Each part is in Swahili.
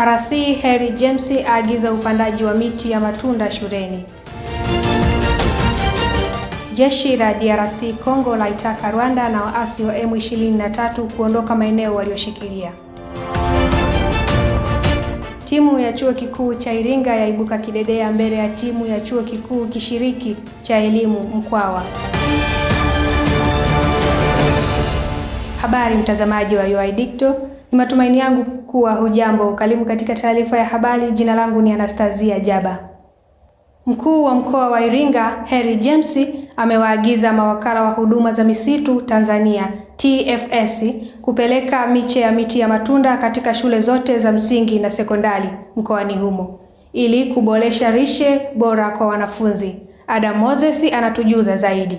RC Harry James aagiza upandaji wa miti ya matunda shuleni. Jeshi la DRC Congo laitaka Rwanda na waasi wa M23 kuondoka maeneo walioshikilia. Timu ya chuo kikuu cha Iringa yaibuka kidedea mbele ya timu ya chuo kikuu kishiriki cha elimu Mkwawa. Habari mtazamaji wa UoI Digital, ni matumaini yangu kuwa hujambo. Karibu katika taarifa ya habari. Jina langu ni Anastasia Jaba. Mkuu wa mkoa wa Iringa Harry James amewaagiza mawakala wa huduma za misitu Tanzania TFS kupeleka miche ya miti ya matunda katika shule zote za msingi na sekondari mkoani humo ili kuboresha lishe bora kwa wanafunzi. Adam Moses anatujuza zaidi.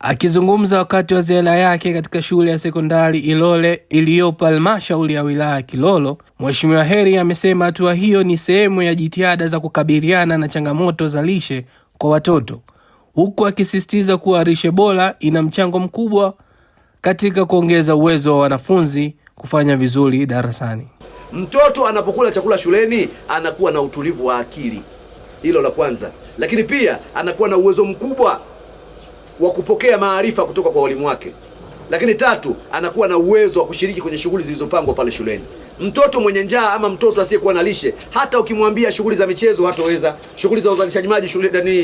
Akizungumza wakati wa ziara yake katika shule ya sekondari Ilole iliyopo halmashauri ya wilaya ya Kilolo, Mheshimiwa Harry amesema hatua hiyo ni sehemu ya jitihada za kukabiliana na changamoto za lishe kwa watoto, huku akisisitiza kuwa lishe bora ina mchango mkubwa katika kuongeza uwezo wa wanafunzi kufanya vizuri darasani. Mtoto anapokula chakula shuleni anakuwa na utulivu wa akili, hilo la kwanza, lakini pia anakuwa na uwezo mkubwa wa kupokea maarifa kutoka kwa walimu wake. Lakini tatu, anakuwa na uwezo wa kushiriki kwenye shughuli zilizopangwa pale shuleni. Mtoto mwenye njaa ama mtoto asiyekuwa na lishe, hata ukimwambia shughuli za michezo hataweza, shughuli za uzalishaji maji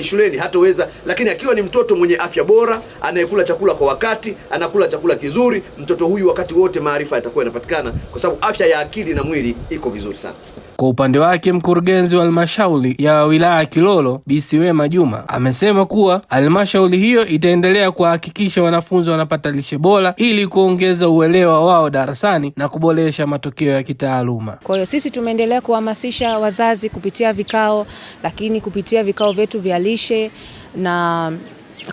shuleni hataweza. Lakini akiwa ni mtoto mwenye afya bora, anayekula chakula kwa wakati, anakula chakula kizuri, mtoto huyu wakati wote maarifa yatakuwa yanapatikana, kwa sababu afya ya akili na mwili iko vizuri sana. Kwa upande wake, mkurugenzi wa halmashauri ya wilaya ya Kilolo Bisiwema Juma amesema kuwa halmashauri hiyo itaendelea kuhakikisha wanafunzi wanapata lishe bora ili kuongeza uelewa wao darasani na kuboresha matokeo ya kitaaluma. Kwa hiyo sisi tumeendelea kuhamasisha wazazi kupitia vikao, lakini kupitia vikao vyetu vya lishe na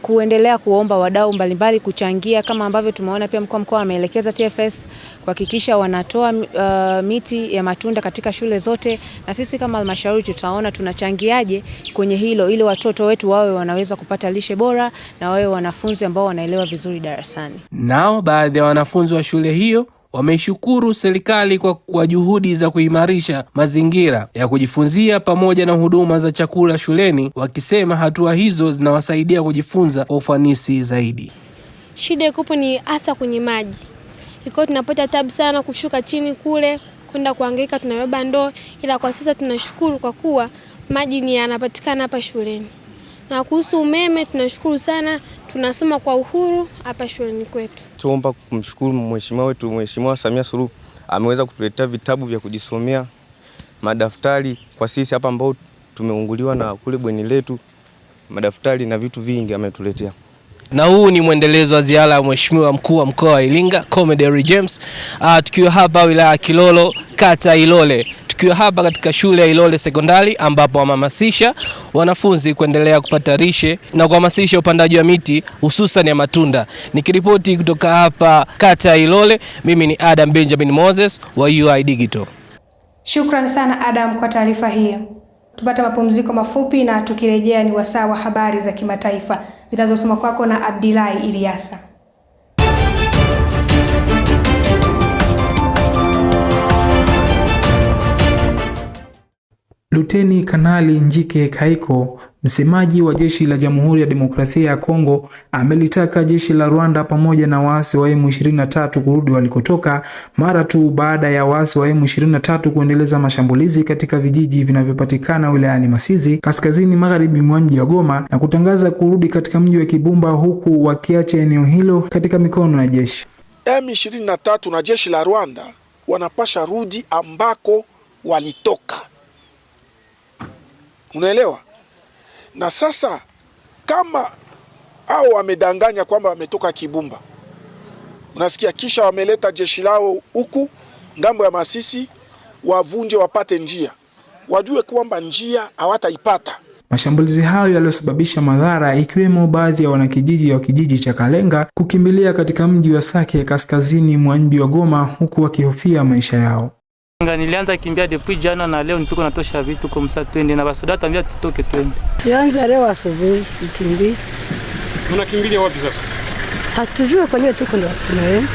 kuendelea kuomba wadau mbalimbali kuchangia, kama ambavyo tumeona pia mkoa ameelekeza TFS kuhakikisha wanatoa miti ya matunda katika shule zote, na sisi kama halmashauri tutaona tunachangiaje kwenye hilo ili watoto wetu wawe wanaweza kupata lishe bora na wawe wanafunzi ambao wanaelewa vizuri darasani. Nao baadhi ya wanafunzi wa shule hiyo wameishukuru serikali kwa juhudi za kuimarisha mazingira ya kujifunzia pamoja na huduma za chakula shuleni, wakisema hatua hizo zinawasaidia kujifunza kwa ufanisi zaidi. Shida ikopo ni hasa kwenye maji. Iko tunapata tabu sana kushuka chini kule kwenda kuhangaika tunabeba ndoo, ila kwa sasa tunashukuru kwa kuwa maji ni yanapatikana hapa shuleni. Na kuhusu umeme tunashukuru sana, tunasoma kwa uhuru hapa shuleni kwetu. Tuomba kumshukuru mheshimiwa wetu, Mheshimiwa Samia Suluhu, ameweza kutuletea vitabu vya kujisomea, madaftari kwa sisi hapa ambao tumeunguliwa na kule bweni letu, madaftari na vitu vingi ametuletea. Na huu ni mwendelezo wa ziara ya Mheshimiwa mkuu wa mkoa wa Iringa Harry James, tukiwa hapa wilaya ya Kilolo, kata Ilole. Tukiwa hapa katika shule ya Ilole Sekondari ambapo wahamasisha wanafunzi kuendelea kupata lishe na kuhamasisha upandaji wa miti hususan ya matunda. Nikiripoti kutoka hapa kata Ilole, mimi ni Adam Benjamin Moses wa UoI Digital. Shukrani sana Adam kwa taarifa hiyo. Tupata mapumziko mafupi na tukirejea ni wasaa wa habari za kimataifa zinazosoma kwako na Abdillahi Iliasa. Luteni Kanali Njike Kaiko, msemaji wa jeshi la Jamhuri ya Demokrasia ya Kongo, amelitaka jeshi la Rwanda pamoja na waasi wa M23 kurudi walikotoka mara tu baada ya waasi wa M23 kuendeleza mashambulizi katika vijiji vinavyopatikana wilayani Masizi, kaskazini magharibi mwa mji wa Goma, na kutangaza kurudi katika mji wa Kibumba, huku wakiacha eneo hilo katika mikono ya jeshi. M23 na jeshi la Rwanda wanapasha rudi ambako walitoka. Unaelewa? Na sasa kama hao wamedanganya kwamba wametoka Kibumba, unasikia, kisha wameleta jeshi lao huku ngambo ya Masisi, wavunje wapate njia, wajue kwamba njia hawataipata. Mashambulizi hayo yaliyosababisha madhara, ikiwemo baadhi ya wanakijiji wa kijiji cha Kalenga kukimbilia katika mji wa Sake kaskazini mwa mji wa Goma, huku wakihofia maisha yao. Nilianza kimbia depuis jana na leo nituko natosha vitu kwa msa twende na basoda tambia tutoke twende. Tuanza leo asubuhi kimbia. Tunakimbilia wapi sasa? Hatujui kwa nini tuko na tunaenda.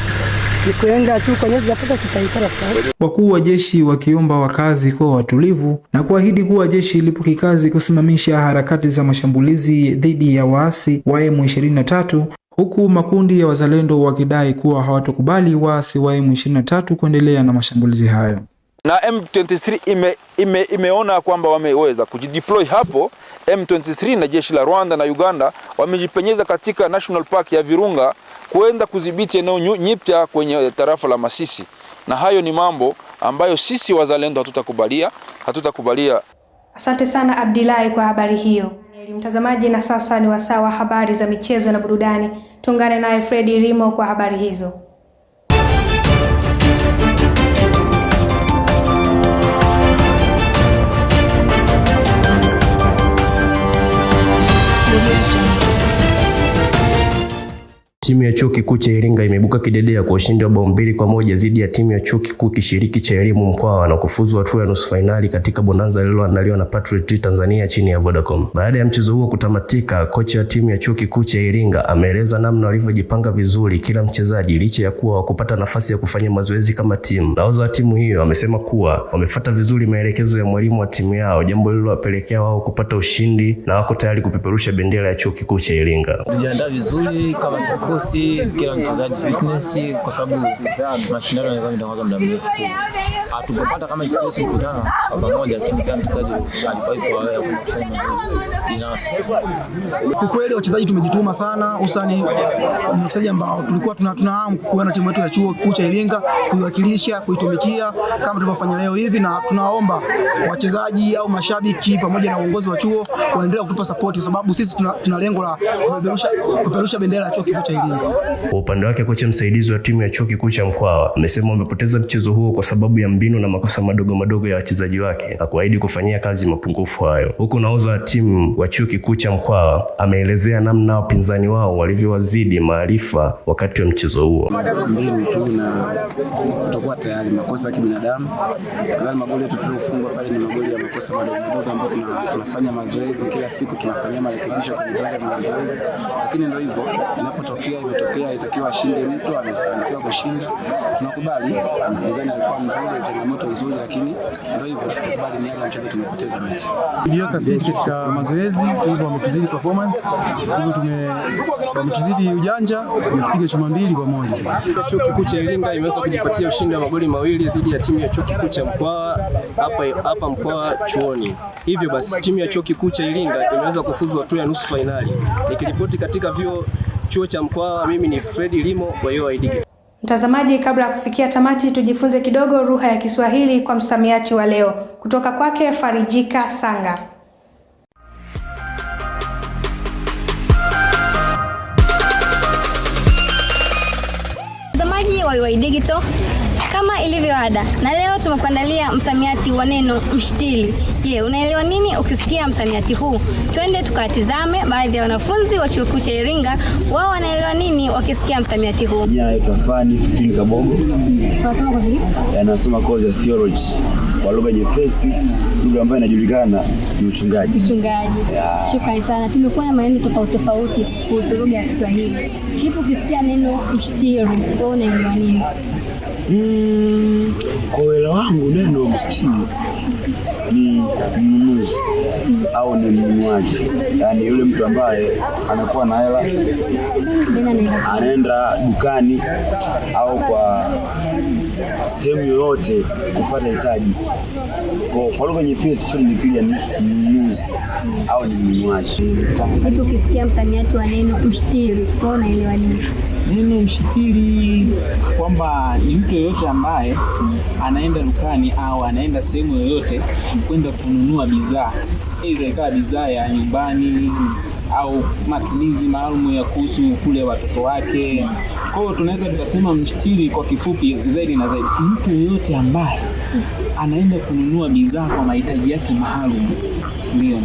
ni kuenga tu kwenye tunapata tutaikala kwa. Wakuu wa jeshi wakiomba wakazi kuwa watulivu na kuahidi kuwa jeshi lipo kikazi kusimamisha harakati za mashambulizi dhidi ya waasi wa M23, huku makundi ya wazalendo wakidai kuwa hawatokubali waasi wa M23 kuendelea na mashambulizi hayo. Na M23 imeona kwamba wameweza kujideploy hapo. M23 na jeshi la Rwanda na Uganda wamejipenyeza katika National Park ya Virunga kuenda kudhibiti eneo nyipya kwenye tarafa la Masisi, na hayo ni mambo ambayo sisi wazalendo hatutakubalia. Asante sana Abdillahi kwa habari hiyo. Mtazamaji, na sasa ni wasaa wa habari za michezo na burudani. Tuungane naye Fredi Rimo kwa habari hizo. Timu ya Chuo Kikuu cha Iringa imeibuka kidedea kwa ushindi wa bao 2-1 dhidi ya timu ya Chuo Kikuu Kishiriki cha Elimu Mkwawa na kufuzu hatua ya nusu finali katika bonanza lililoandaliwa na Patriot Tanzania chini ya Vodacom. Baada ya mchezo huo kutamatika, kocha wa timu ya Chuo Kikuu cha Iringa ameeleza namna walivyojipanga vizuri kila mchezaji licha ya kuwa wakupata nafasi ya kufanya mazoezi kama timu. Nahodha wa timu hiyo amesema kuwa wamefuata vizuri maelekezo ya mwalimu wa timu yao, jambo lililowapelekea wao kupata ushindi na wako tayari kupeperusha bendera ya Chuo Kikuu cha Iringa. Tujiandaa vizuri kama kila mchezaji fitness, kwa sababu mashindano yanaweza kuanza muda mrefu. Hatupopata kama kikosi kukutana kwa pamoja, lakini kila mchezaji alikuwa kwa wewe kufanya binafsi. Kwa kweli wachezaji tumejituma sana, usani wachezaji ambao tulikuwa tunahamu kuona timu yetu ya Chuo Kikuu cha Iringa kuiwakilisha, kuitumikia kama tulivyofanya leo hivi, na tunaomba wachezaji au mashabiki pamoja na uongozi wa chuo kuendelea kutupa support, kwa sababu sisi tuna lengo la kupeperusha bendera ya Chuo Kikuu cha Iringa. Kwa upande wake, kocha msaidizi wa timu ya Chuo Kikuu cha Mkwawa amesema wamepoteza mchezo huo kwa sababu ya mbinu na makosa madogo ya wachezaji wake na kuahidi kufanyia kazi mapungufu hayo. Huku nahodha wa timu wa Chuo Kikuu cha Mkwawa ameelezea namna wapinzani wao walivyowazidi maarifa wakati wa mchezo huo. Mbinu tu na tutakuwa tayari, makosa ya kibinadamu. Nadhani magoli yetu tuliofunga pale ni magoli ya makosa madogo ambayo tunafanya mazoezi kila siku, tunafanyia marekebisho kwenye mazoezi, lakini ndio hivyo, inapotokea imetokea, itakiwa ashinde mtu, amefanikiwa kushinda, tunakubali. Mpinzani alikuwa mzuri, changamoto nzuri, lakini ndio hivyo, tunakubali ni yale mchezo tumepoteza mechi. Tuliweka fit katika mazoezi, hivyo wametuzidi performance, hivyo wametuzidi ujanja, tumepiga chuma 2-1. Chuo Kikuu cha Iringa imeweza kujipatia ushindi wa magoli 2 dhidi ya timu ya Chuo Kikuu cha Mkwawa hapa Mkwawa chuoni. Hivyo basi timu ya Chuo Kikuu cha Iringa imeweza kufuzu hatua ya nusu finali. Nikiripoti katika chuo cha Mkwawa, mimi ni Fredi Limo wa UoI. Mtazamaji, kabla ya kufikia tamati, tujifunze kidogo lugha ya Kiswahili kwa msamiati wa leo kutoka kwake Farijika Sanga. Mtazamaji wa UoI Digital, kama ilivyo ada, na leo tumekuandalia msamiati wa neno mshtili. Je, unaelewa nini ukisikia msamiati huu? Twende tukatizame baadhi ya wanafunzi wa Chuo Kikuu cha Iringa, wao wanaelewa nini wakisikia msamiati huu. Jina naitwa Fani Fikiri Kabogo. Tunasoma kwa vipi? Yanasoma course ya theology. Kwa lugha nyepesi, lugha ambayo inajulikana ni uchungaji. Shukrani sana. Tumekuwa na maneno tofauti kuhusu lugha ya Kiswahili. Kipo ukisikia neno mshtili, wewe unaelewa nini? Kwa uelewa wangu neno mshtili ni mnunuzi au ni mnunuaji, yaani yule mtu ambaye anakuwa na hela anaenda dukani au kwa sehemu yoyote kupata hitaji. Kwa lugha nyepesi sio ni pia ni mnunuzi au ni mnunuaji. Hapo ukisikia msamiati wa neno mshtili, wewe unaelewa nini? Neno mshtili kwamba ni mtu yoyote ambaye anaenda dukani au anaenda sehemu yoyote kwenda kununua bidhaa, aidha ikawa bidhaa ya nyumbani au matumizi maalum ya kuhusu kule watoto wake. Kwa hiyo tunaweza tukasema mshtili kwa kifupi zaidi na zaidi, mtu yoyote ambaye anaenda kununua bidhaa kwa mahitaji yake maalum. Ndio.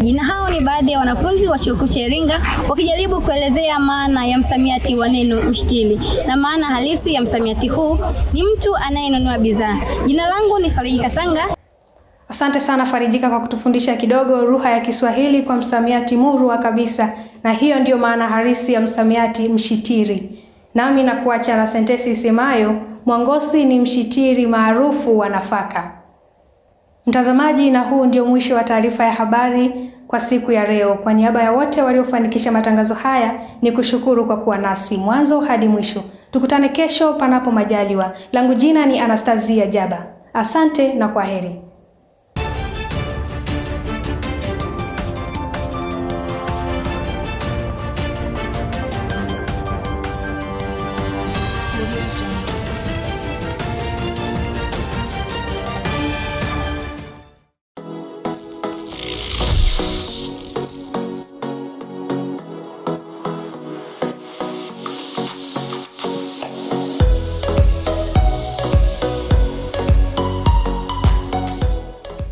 Jina hao ni baadhi ya wanafunzi wa Chuo Kikuu cha Iringa wakijaribu kuelezea maana ya msamiati wa neno mshtili, na maana halisi ya msamiati huu ni mtu anayenunua bidhaa. Jina langu ni Farijika Sanga. Asante sana Farijika kwa kutufundisha kidogo lugha ya Kiswahili kwa msamiati murwa kabisa, na hiyo ndiyo maana halisi ya msamiati mshitiri. Nami na kuacha na sentensi isemayo Mwangosi ni mshitiri maarufu wa nafaka. Mtazamaji, na huu ndio mwisho wa taarifa ya habari kwa siku ya leo. Kwa niaba ya wote waliofanikisha matangazo haya, ni kushukuru kwa kuwa nasi mwanzo hadi mwisho. Tukutane kesho panapo majaliwa. Langu jina ni Anastasia Jaba. Asante na kwaheri.